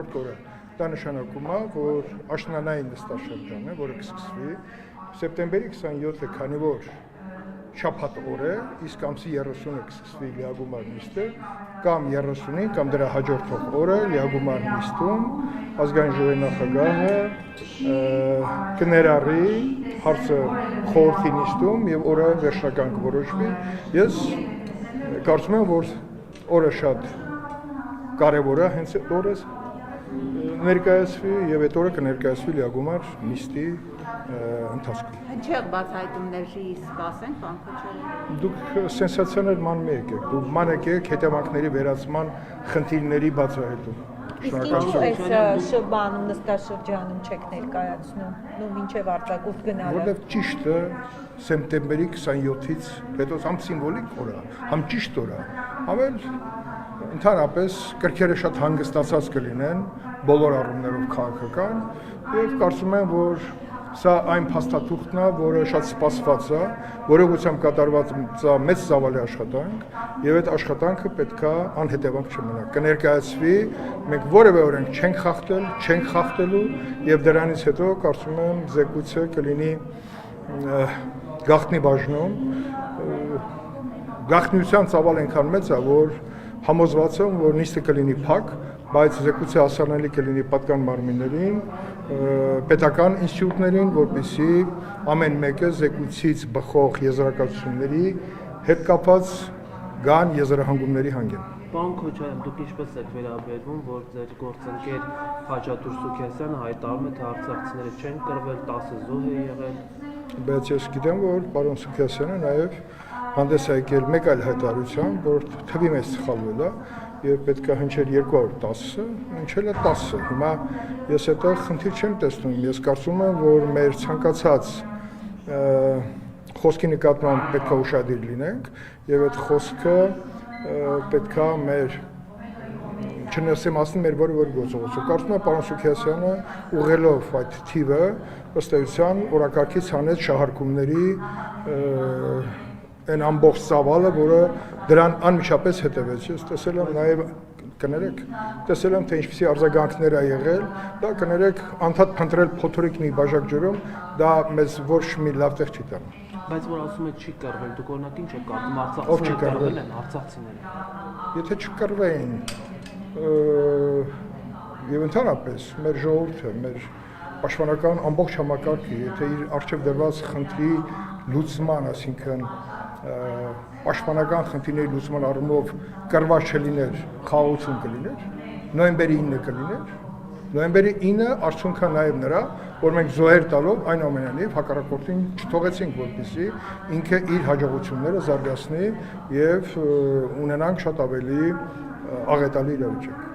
4-րդ օրը։ Դա նշանակում է, որ աշնանային նստաշրջանը, որը կսկսվի սեպտեմբերի 27-ը, քանի որ շաբաթ օր է, իսկ ամսի 30-ը կսկսվի լիագումար նիստը, կամ 30-ին, կամ դրա հաջորդող օրը լիագումար նիստում ազգային ժողովի նախագահը կներառի հարցը խորհրդի նիստում եւ օրը վերջնական կորոշվի։ Ես կարծում եմ, որ օրը շատ կարևոր է, հենց այդ օրը ներկայացվի եւ այդ օրը կներկայացվի լիագումար նիստի ընթացքում։ Հնչեղ բացահայտումներ սպասենք, պարոն Քոչարյան։ Դուք սենսացիաներ ման եկեք, դուք ման եկեք հետևանքների վերացման խնդիրների բացահայտում։ Իսկ ինչու այս շրջանում նստաշրջանում չեք ներկայացնում, մինչև արձակուրդ գնալը։ Որտեվ ճիշտը սեպտեմբերի 27-ից հետո համ սիմվոլիկ օր է, համ ճիշտ օր է, ամեն ընդհանրապես կրքերը շատ հանգստացած կլինեն բոլոր առումներով քաղաքական եւ կարծում եմ, որ սա այն փաստաթուղթն է, որը շատ սպասված է, որը ուղղությամբ կատարված է մեծ ծավալի աշխատանք եւ այդ աշխատանքը պետքա անհետևանք չմնա։ Կներկայացվի, մենք որևէ օրենք չենք խախտել, չենք խախտելու եւ դրանից հետո կարծում եմ զեկույցը կլինի գաղտնի բաժնում։ Գաղտնիության ծավալ այնքան մեծ է, որ համոզված եմ, որ նիստը կլինի փակ, բայց զեկույցը հասանելի կլինի պատկան մարմիններին, պետական ինստիտուտներին, որպեսզի ամեն մեկը զեկույցից բխող եզրակացությունների հետ կապված գան եզրահանգումների հանգեն։ Պարոն Քոչարյան, դուք ինչպես եք վերաբերվում, որ ձեր գործընկեր Խաչատուր Սուքիասյանը հայտարարում է, թե արցախցիները չեն կռվել, 10 զոհ է եղել։ Բայց ես գիտեմ, որ պարոն Սուքիասյանը նաև հանդես է եկել մեկ այլ հայտարարությամբ, որ թվի մեծ սխալվել է եւ պետք է հնչել 210-ը, հնչել է 10-ը։ Հիմա ես այդտեղ խնդիր չեմ տեսնում։ Ես կարծում եմ, որ մեր ցանկացած խոսքի նկատմամբ պետք է ուշադիր լինենք եւ այդ խոսքը պետք է մեր չնեսեմացնի մեր որևէ գործողություն։ Կարծում եմ, պարոն Սուքիասյանը ուղղելով այդ թիվը ըստ էության օրակարգից հանեց շահարկումների այն ամբողջ ծավալը, որը դրան անմիջապես հետևեց։ Ես տեսել եմ նաև կներեք, տեսել եմ, թե ինչպիսի արձագանքներ ա եղել, դա կներեք անդադ փնտրել փոթորիկ մի բաժակ ջրում, դա մեզ ոչ մի լավ տեղ չի տանում։ Բայց որ ասում եք չի կռվել, դուք օրինակ ինչ եք կարծում, արցախցիները կռվել են, արցախցիները։ Եթե չկռվեին եւ ընդհանրապես մեր ժողովուրդը, մեր պաշտպանական ամբողջ համակարգը, եթե իր արժեվ դրված խնդրի լուծման, այսինքն պաշտպանական խնդիրների լուծման առումով կռված չլիներ, խաղաղություն կլիներ, նոյեմբերի 9-ը կլիներ, նոյեմբերի 9-ը արդյունքա նաև նրա, որ մենք զոհեր տալով այնուամենայնիվ հակառակորդին չթողեցինք, որպեսզի ինքը իր հաջողությունները զարգացնի եւ ունենանք շատ ավելի աղետալի իրավիճակ։